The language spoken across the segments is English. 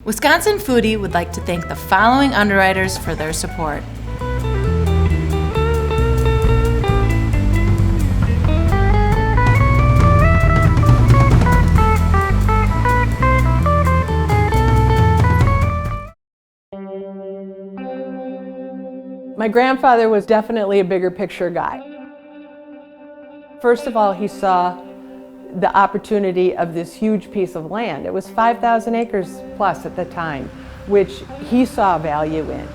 Wisconsin Foodie would like to thank the following underwriters for their support. My grandfather was definitely a bigger picture guy. First of all, he saw the opportunity of this huge piece of land. It was 5,000 acres plus at the time, which he saw value in.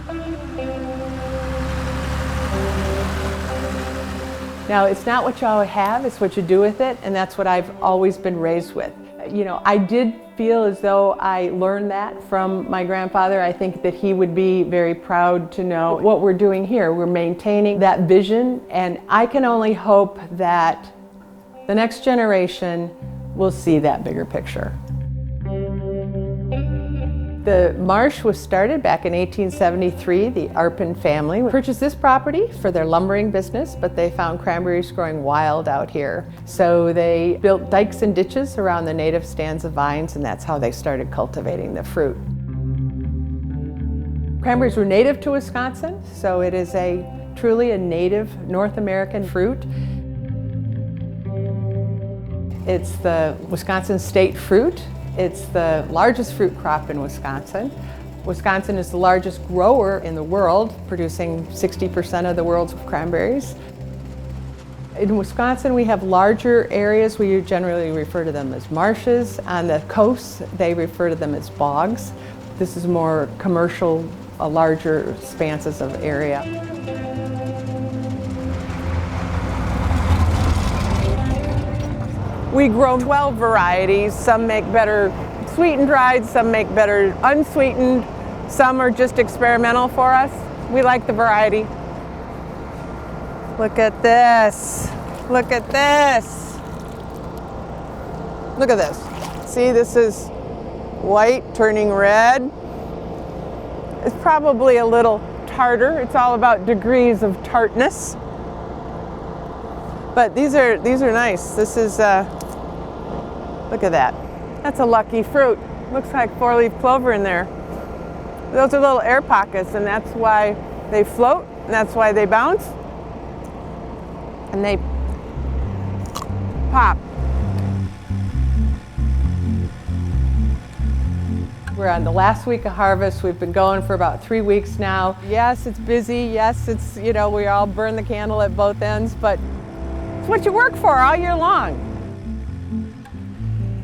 Now, it's not what you always have, it's what you do with it, and that's what I've always been raised with. You know, I did feel as though I learned that from my grandfather. I think that he would be very proud to know what we're doing here. We're maintaining that vision, and I can only hope that the next generation will see that bigger picture. The Marsh was started back in 1873. The Ircink family purchased this property for their lumbering business, but they found cranberries growing wild out here. So they built dikes and ditches around the native stands of vines, and that's how they started cultivating the fruit. Cranberries were native to Wisconsin, so it is truly a native North American fruit. It's the Wisconsin state fruit. It's the largest fruit crop in Wisconsin. Wisconsin is the largest grower in the world, producing 60% of the world's cranberries. In Wisconsin, we have larger areas. We generally refer to them as marshes. On the coast, they refer to them as bogs. This is more commercial, larger expanses of area. We grow 12 varieties. Some make better sweetened dried, some make better unsweetened. Some are just experimental for us. We like the variety. Look at this. Look at this. Look at this. See, this is white turning red. It's probably a little tartar. It's all about degrees of tartness. But these are nice. This is, look at that. That's a lucky fruit. Looks like four-leaf clover in there. Those are little air pockets, and that's why they float, and that's why they bounce. And they pop. We're on the last week of harvest. We've been going for about 3 weeks now. Yes, it's busy. Yes, it's, you know, we all burn the candle at both ends, but it's what you work for all year long.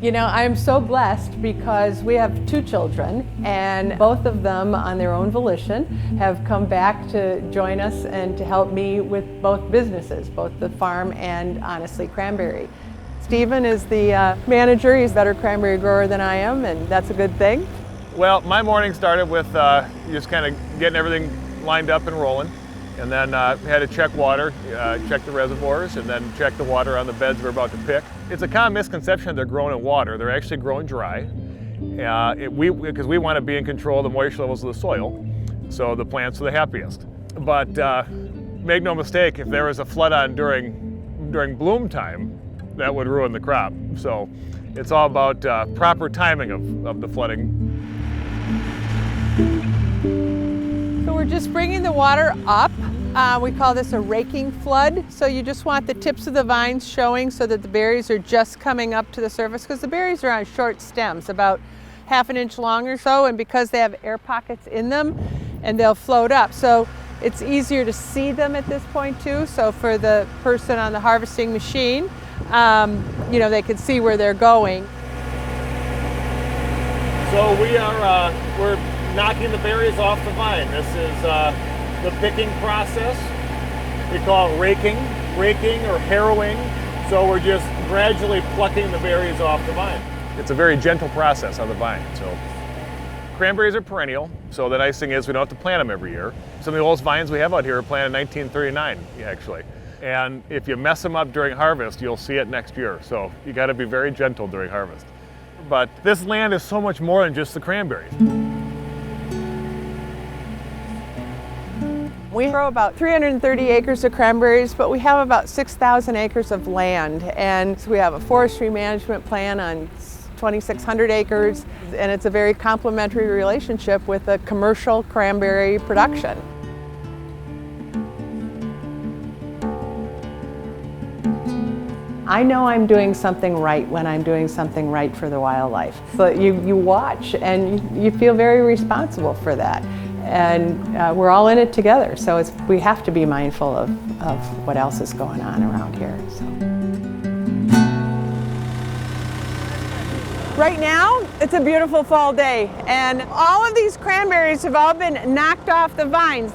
You know, I'm so blessed because we have 2 children, and both of them, on their own volition, have come back to join us and to help me with both businesses, both the farm and, honestly, cranberry. Stephen is the manager. He's a better cranberry grower than I am, and that's a good thing. Well, my morning started with just kind of getting everything lined up and rolling. And then had to check water, check the reservoirs, and then check the water on the beds we're about to pick. It's a common misconception they're grown in water. They're actually grown dry, because we want to be in control of the moisture levels of the soil, so the plants are the happiest. But make no mistake, if there was a flood on during bloom time, that would ruin the crop. So it's all about proper timing of the flooding. So we're just bringing the water up. We call this a raking flood. So you just want the tips of the vines showing so that the berries are just coming up to the surface, because the berries are on short stems, about ½ an inch long or so, and because they have air pockets in them, and they'll float up. So it's easier to see them at this point too. So for the person on the harvesting machine, you know, they can see where they're going. So we're knocking the berries off the vine. This is the picking process. We call it raking or harrowing. So we're just gradually plucking the berries off the vine. It's a very gentle process on the vine. So cranberries are perennial. So the nice thing is we don't have to plant them every year. Some of the oldest vines we have out here are planted in 1939, actually. And if you mess them up during harvest, you'll see it next year. So you got to be very gentle during harvest. But this land is so much more than just the cranberries. We grow about 330 acres of cranberries, but we have about 6,000 acres of land. And so we have a forestry management plan on 2,600 acres, and it's a very complementary relationship with a commercial cranberry production. I know I'm doing something right when I'm doing something right for the wildlife. So you watch and you feel very responsible for that. And we're all in it together, so we have to be mindful of what else is going on around here. So. Right now, it's a beautiful fall day, and all of these cranberries have all been knocked off the vines.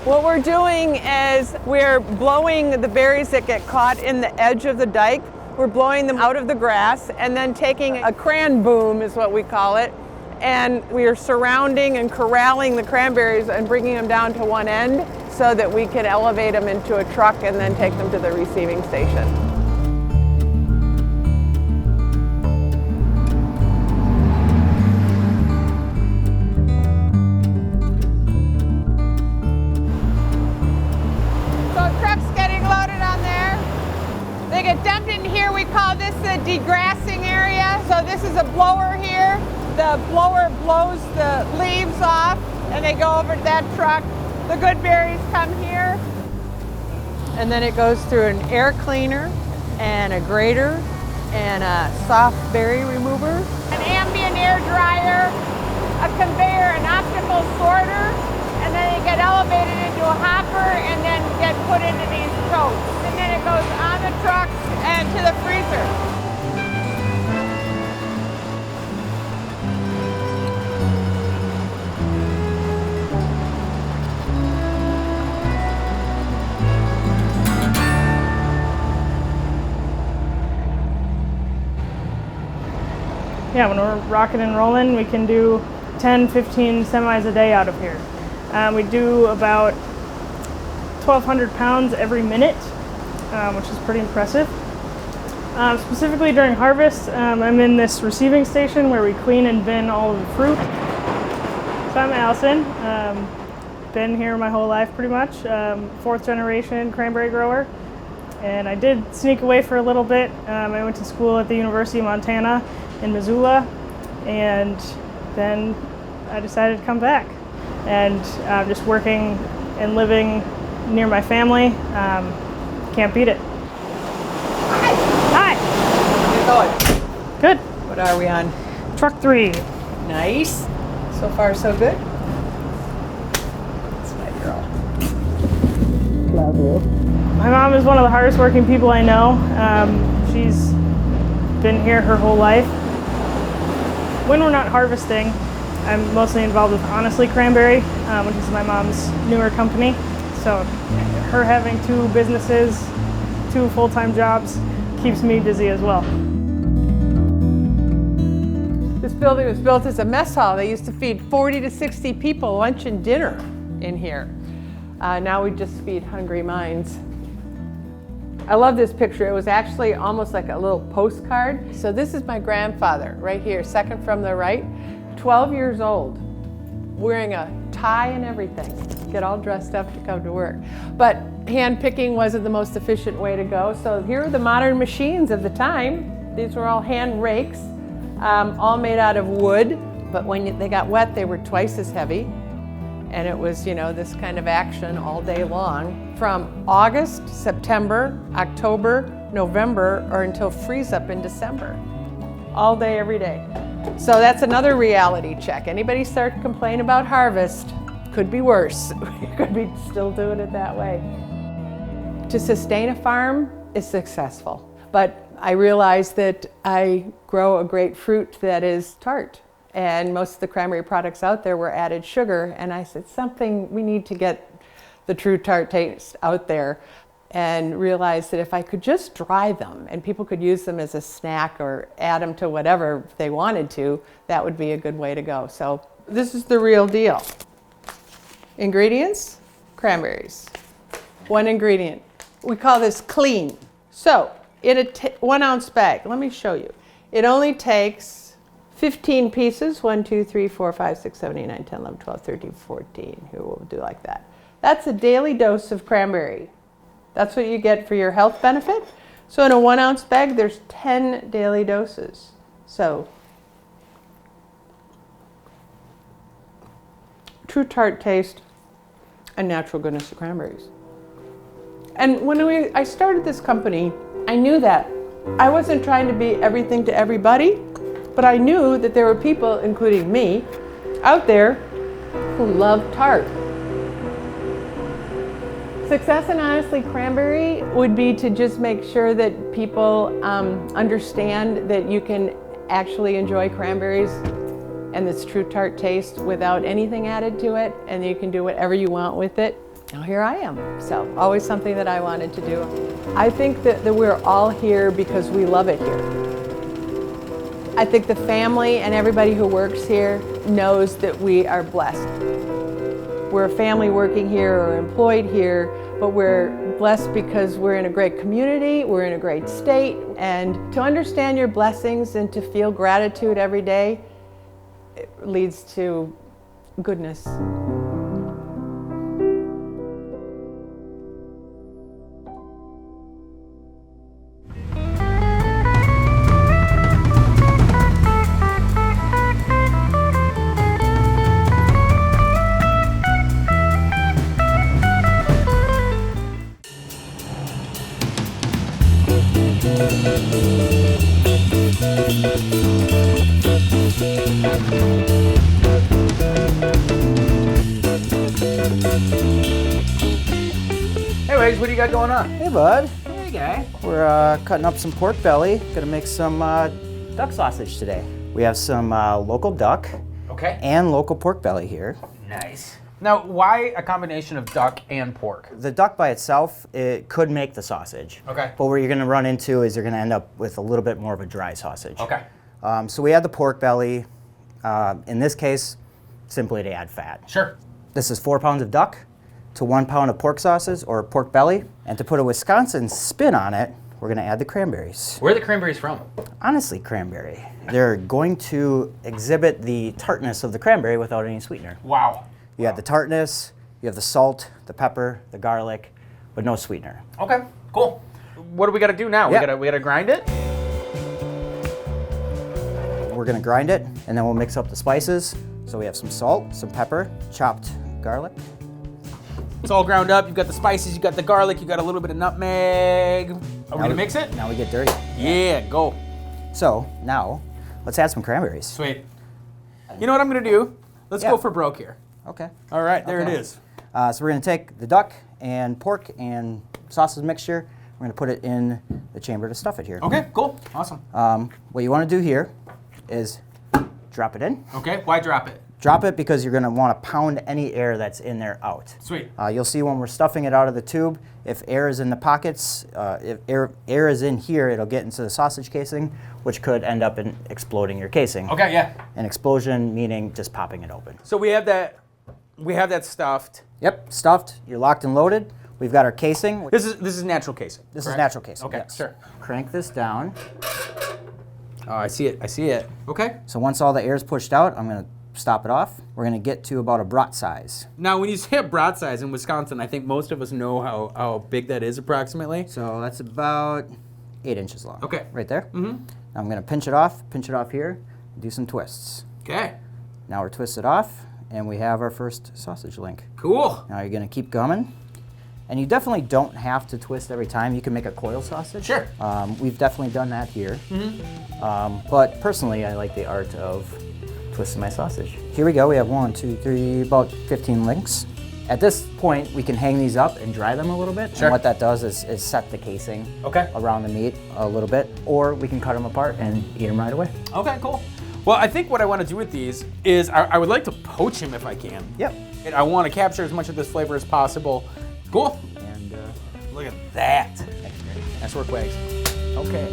What we're doing is we're blowing the berries that get caught in the edge of the dike. We're blowing them out of the grass and then taking a cran boom, is what we call it, and we are surrounding and corralling the cranberries and bringing them down to one end so that we can elevate them into a truck and then take them to the receiving station. They get dumped in here. We call this the degrassing area. So this is a blower here. The blower blows the leaves off and they go over to that truck. The good berries come here. And then it goes through an air cleaner and a grater and a soft berry remover. An ambient air dryer, a conveyor, an optical sorter, and then they get elevated into a hopper and then get put into these totes. And then it goes on the trucks and to the freezer. Yeah, when we're rocking and rolling, we can do 10, 15 semis a day out of here. We do about 1,200 pounds every minute, which is pretty impressive. Specifically during harvest, I'm in this receiving station where we clean and bin all of the fruit. So I'm Allison, been here my whole life pretty much, 4th generation cranberry grower. And I did sneak away for a little bit. I went to school at the University of Montana in Missoula, and then I decided to come back. And just working and living near my family, can't beat it. Hi. How's it going? Good. What are we on? Truck 3. Nice. So far, so good. That's my girl. Love you. My mom is one of the hardest working people I know. She's been here her whole life. When we're not harvesting, I'm mostly involved with Honestly Cranberry, which is my mom's newer company. So her having 2 businesses, 2 full-time jobs, keeps me busy as well. This building was built as a mess hall. They used to feed 40 to 60 people lunch and dinner in here. Now we just feed hungry minds. I love this picture. It was actually almost like a little postcard. So this is my grandfather right here, second from the right, 12 years old, wearing a tie and everything. Get all dressed up to come to work. But hand picking wasn't the most efficient way to go. So here are the modern machines of the time. These were all hand rakes, all made out of wood. But when they got wet, they were twice as heavy. And it was, you know, this kind of action all day long from August, September, October, November, or until freeze up in December. All day, every day. So that's another reality check. Anybody start to complain about harvest, could be worse. We could be still doing it that way. To sustain a farm is successful, but I realized that I grow a great fruit that is tart. And most of the cranberry products out there were added sugar. And I said, we need to get the true tart taste out there, and realized that if I could just dry them and people could use them as a snack or add them to whatever they wanted to, that would be a good way to go. So this is the real deal. Ingredients, cranberries. 1 ingredient. We call this clean. So in a 1 ounce bag, let me show you. It only takes 15 pieces, 1, 2, 3, 4, 5, 6, 7, 8, 9, 10, 11, 12, 13, 14. Here we'll do like that. That's a daily dose of cranberry. That's what you get for your health benefit, So in a 1 ounce bag, there's 10 daily doses. So true tart taste and natural goodness of cranberries. And when I started this company, I knew that I wasn't trying to be everything to everybody, but I knew that there were people, including me, out there who love tart. Success in Honestly Cranberry would be to just make sure that people understand that you can actually enjoy cranberries and this true tart taste without anything added to it, and you can do whatever you want with it. Now here I am. So always something that I wanted to do. I think that we're all here because we love it here. I think the family and everybody who works here knows that we are blessed. We're a family working here or employed here, but we're blessed because we're in a great community, we're in a great state, and to understand your blessings and to feel gratitude every day, it leads to goodness. Hey Wags, what do you got going on? Hey bud, Hey guy. we're cutting up some pork belly. Gonna make some duck sausage today. We have some local duck Okay. and local pork belly here. Nice. Now, why a combination of duck and pork? The duck by itself, it could make the sausage. Okay. But what you're gonna run into is you're gonna end up with a little bit more of a dry sausage. Okay. So we add the pork belly, in this case, simply to add fat. Sure. This is 4 pounds of duck to 1 pound of pork sausage or pork belly. And to put a Wisconsin spin on it, we're gonna add the cranberries. Where are the cranberries from? Honestly, cranberry. They're going to exhibit the tartness of the cranberry without any sweetener. Wow. You have the tartness, you have the salt, the pepper, the garlic, but no sweetener. Okay, cool. What do we got to do now? Yeah. We gotta grind it? We're gonna grind it, and then we'll mix up the spices. So we have some salt, some pepper, chopped garlic. It's all ground up. You've got the spices, you got the garlic, you got a little bit of nutmeg. Are we gonna mix it? Now we get dirty. Yeah, go. So now, let's add some cranberries. Sweet. You know what I'm gonna do? Let's Yeah. go for broke here. Okay. All right, there Okay. it is. So we're gonna take the duck and pork and sausage mixture. We're gonna put it in the chamber to stuff it here. Okay, cool, awesome. What you wanna do here is drop it in. Okay, why drop it? Drop it because you're gonna wanna pound any air that's in there out. Sweet. You'll see when we're stuffing it out of the tube, if air is in the pockets, if air is in here, it'll get into the sausage casing, which could end up in exploding your casing. Okay, yeah. An explosion meaning just popping it open. So we have that stuffed. Yep, stuffed, you're locked and loaded. We've got our casing. This is natural casing. This is correct? natural casing. Okay, yes. sure. Crank this down. Oh, I see it. Okay. So once all the air is pushed out, I'm gonna stop it off. We're gonna get to about a brat size. Now, when you say a brat size in Wisconsin, I think most of us know how big that is approximately. So that's about 8 inches long. Okay. Right there. Mm-hmm. Now I'm gonna pinch it off here, do some twists. Okay. Now we're twisted off, and we have our first sausage link. Cool. Now you're gonna keep gumming. And you definitely don't have to twist every time. You can make a coil sausage. Sure. We've definitely done that here. But personally, I like the art of twisting my sausage. Here we go, we have 1, 2, 3, about 15 links. At this point, we can hang these up and dry them a little bit. Sure. And what that does is set the casing Okay. around the meat a little bit, or we can cut them apart and eat them right away. Okay, cool. Well, I think what I want to do with these is I would like to poach him if I can. Yep. And I want to capture as much of this flavor as possible. Cool. And Look at that. Nice work, Wags. Okay.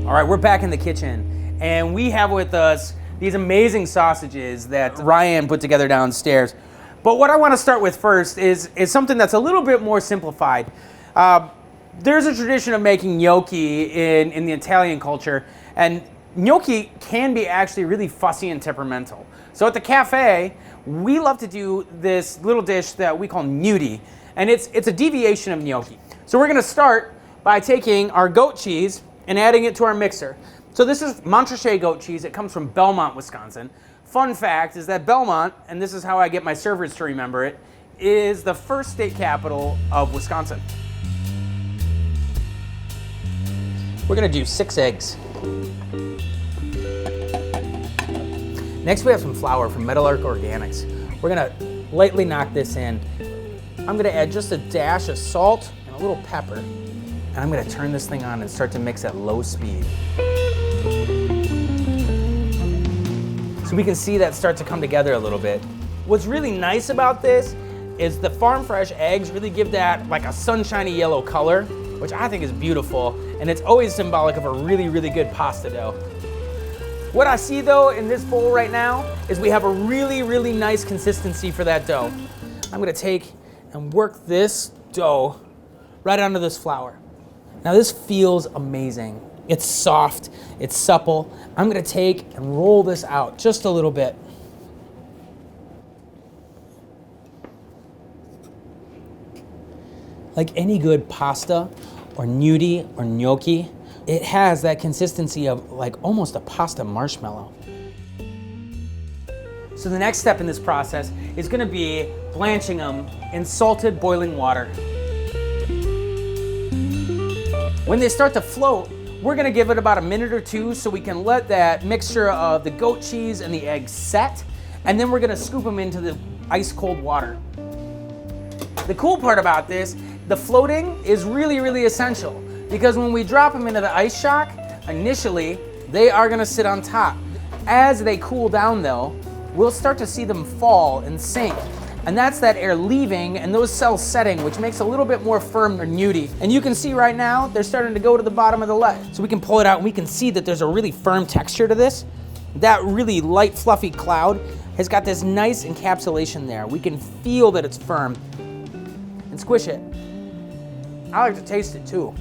All right, we're back in the kitchen, and we have with us these amazing sausages that Ryan put together downstairs. But what I want to start with first is something that's a little bit more simplified. There's a tradition of making gnocchi in the Italian culture, and gnocchi can be actually really fussy and temperamental. So at the cafe, we love to do this little dish that we call gnudi, and it's a deviation of gnocchi. So we're gonna start by taking our goat cheese and adding it to our mixer. So this is Montrachet goat cheese. It comes from Belmont, Wisconsin. Fun fact is that Belmont, and this is how I get my servers to remember it, is the first state capital of Wisconsin. We're gonna do 6 eggs. Next we have some flour from Meadowlark Organics. We're gonna lightly knock this in. I'm gonna add just a dash of salt and a little pepper. And I'm gonna turn this thing on and start to mix at low speed. So we can see that start to come together a little bit. What's really nice about this is the farm fresh eggs really give that like a sunshiny yellow color, which I think is beautiful. And it's always symbolic of a really, really good pasta dough. What I see though in this bowl right now is we have a really, really nice consistency for that dough. I'm gonna take and work this dough right onto this flour. Now this feels amazing. It's soft, it's supple. I'm gonna take and roll this out just a little bit. Like any good pasta or gnudi or gnocchi, it has that consistency of like almost a pasta marshmallow. So the next step in this process is gonna be blanching them in salted boiling water. When they start to float, we're gonna give it about a minute or two so we can let that mixture of the goat cheese and the eggs set, and then we're gonna scoop them into the ice cold water. The cool part about this, the floating is really, really essential because when we drop them into the ice shock, initially, they are gonna sit on top. As they cool down though, we'll start to see them fall and sink. And that's that air leaving and those cells setting, which makes a little bit more firm or gnudi. And you can see right now, they're starting to go to the bottom of the ledge. So we can pull it out and we can see that there's a really firm texture to this. That really light, fluffy cloud has got this nice encapsulation there. We can feel that it's firm. And squish it. I like to taste it too.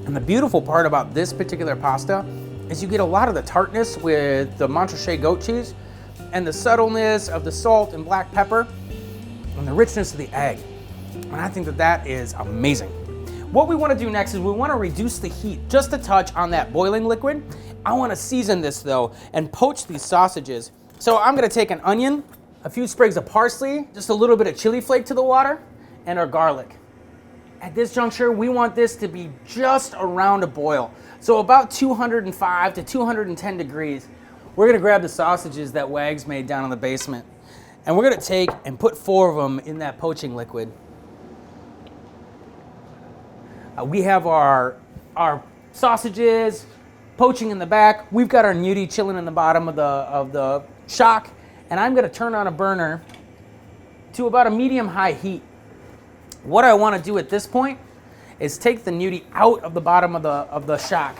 And the beautiful part about this particular pasta is you get a lot of the tartness with the Montrachet goat cheese and the subtleness of the salt and black pepper and the richness of the egg. And I think that that is amazing. What we want to do next is we want to reduce the heat just a touch on that boiling liquid. I want to season this though and poach these sausages. So I'm going to take an onion, a few sprigs of parsley, just a little bit of chili flake to the water, and our garlic. At this juncture, we want this to be just around a boil. So about 205 to 210 degrees. We're gonna grab the sausages that Wags made down in the basement, and we're gonna take and put 4 of them in that poaching liquid. We have our sausages poaching in the back. We've got our gnudi chilling in the bottom of the shock, and I'm gonna turn on a burner to about a medium-high heat. What I want to do at this point is take the gnudi out of the bottom of the shock.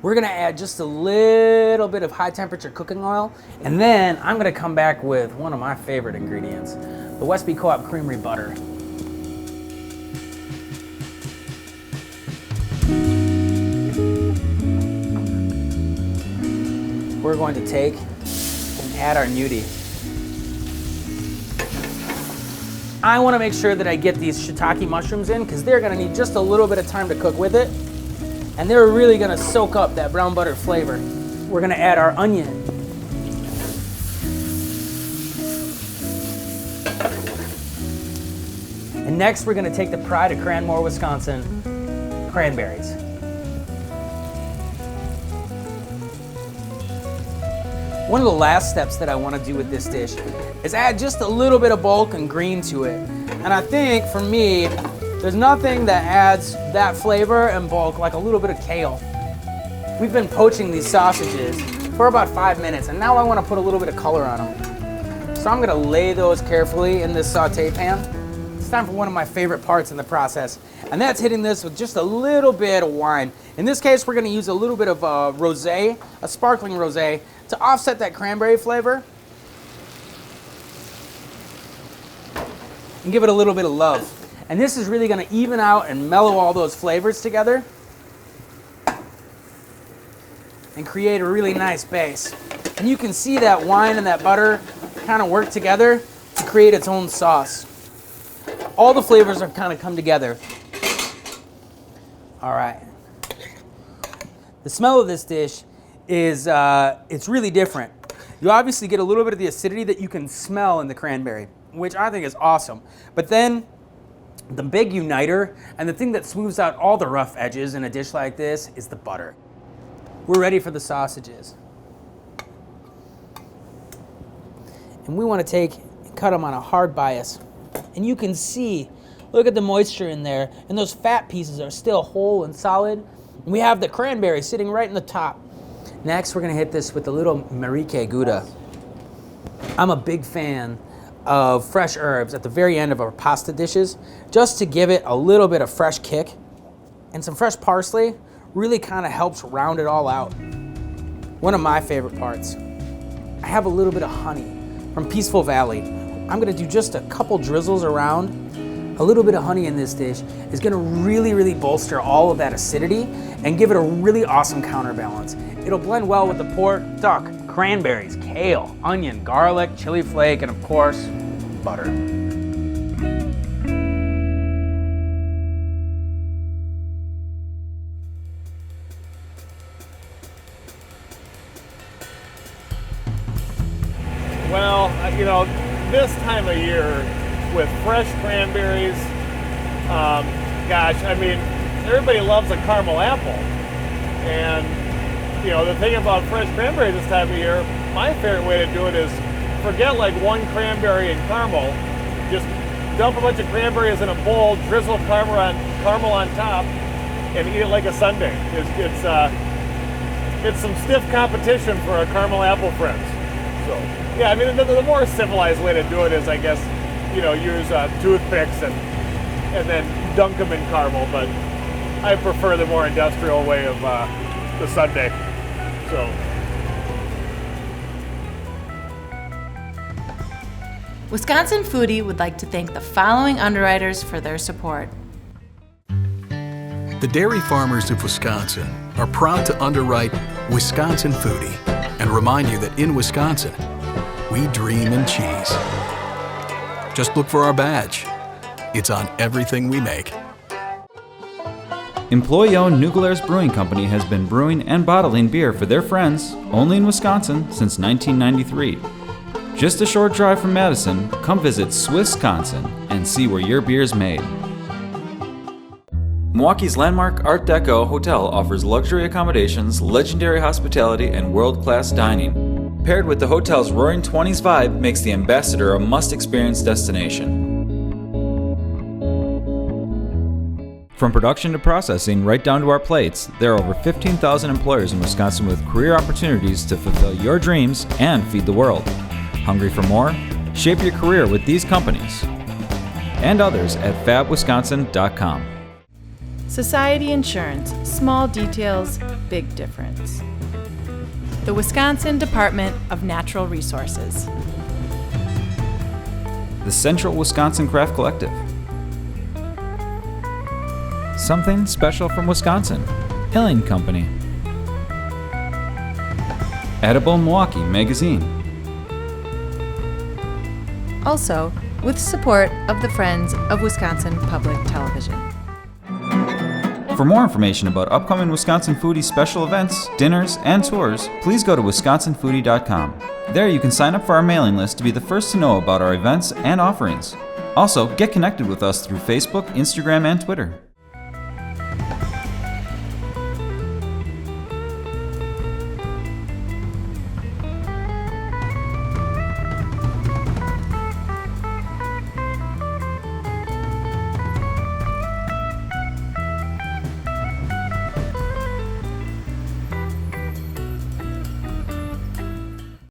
We're gonna add just a little bit of high temperature cooking oil, and then I'm gonna come back with one of my favorite ingredients, the Westby Co-op Creamery butter. We're going to take and add our gnudi. I want to make sure that I get these shiitake mushrooms in because they're going to need just a little bit of time to cook with it. And they're really going to soak up that brown butter flavor. We're going to add our onion. And next we're going to take the pride of Cranmoor, Wisconsin, cranberries. One of the last steps that I want to do with this dish is add just a little bit of bulk and green to it. And I think for me, there's nothing that adds that flavor and bulk like a little bit of kale. We've been poaching these sausages for about 5 minutes, and now I want to put a little bit of color on them. So I'm going to lay those carefully in this saute pan. It's time for one of my favorite parts in the process, and that's hitting this with just a little bit of wine. In this case, we're going to use a little bit of rosé, a sparkling rosé, to offset that cranberry flavor and give it a little bit of love. And this is really going to even out and mellow all those flavors together and create a really nice base. And you can see that wine and that butter kind of work together to create its own sauce. all the flavors are kind of come together. All right. The smell of this dish is, it's really different. You obviously get a little bit of the acidity that you can smell in the cranberry, which I think is awesome. But then the big uniter and the thing that smooths out all the rough edges in a dish like this is the butter. We're ready for the sausages. And we want to take and cut them on a hard bias. And you can see, look at the moisture in there, and those fat pieces are still whole and solid. And we have the cranberry sitting right in the top. Next, we're gonna hit this with a little Marike Gouda. I'm a big fan of fresh herbs at the very end of our pasta dishes, just to give it a little bit of fresh kick. And some fresh parsley really kind of helps round it all out. One of my favorite parts. I have a little bit of honey from Peaceful Valley. I'm gonna do just a couple drizzles around. A little bit of honey in this dish is gonna really, really bolster all of that acidity and give it a really awesome counterbalance. It'll blend well with the pork, duck, cranberries, kale, onion, garlic, chili flake, and of course, butter. Well, you know, this time of year with fresh cranberries, gosh, I mean, everybody loves a caramel apple. And, you know, the thing about fresh cranberries this time of year, my favorite way to do it is forget like one cranberry and caramel. Just dump a bunch of cranberries in a bowl, drizzle caramel on top, and eat it like a sundae. It's some stiff competition for our caramel apple friends. So, yeah, I mean, the more civilized way to do it is, I guess, you know, use toothpicks and then dunk them in caramel, but I prefer the more industrial way of the sundae. So. Wisconsin Foodie would like to thank the following underwriters for their support. The dairy farmers of Wisconsin are proud to underwrite Wisconsin Foodie and remind you that in Wisconsin, we dream in cheese. Just look for our badge. It's on everything we make. Employee-owned New Glarus Brewing Company has been brewing and bottling beer for their friends only in Wisconsin since 1993. Just a short drive from Madison, come visit Swissconsin and see where your beer is made. Milwaukee's landmark Art Deco Hotel offers luxury accommodations, legendary hospitality, and world-class dining. Paired with the hotel's Roaring 20s vibe makes the Ambassador a must-experience destination. From production to processing, right down to our plates, there are over 15,000 employers in Wisconsin with career opportunities to fulfill your dreams and feed the world. Hungry for more? Shape your career with these companies and others at fabwisconsin.com. Society Insurance, small details, big difference. The Wisconsin Department of Natural Resources. The Central Wisconsin Craft Collective. Something special from Wisconsin. Hilling Company. Edible Milwaukee Magazine. Also, with support of the Friends of Wisconsin Public Television. For more information about upcoming Wisconsin Foodie special events, dinners, and tours, please go to wisconsinfoodie.com. There you can sign up for our mailing list to be the first to know about our events and offerings. Also, get connected with us through Facebook, Instagram, and Twitter.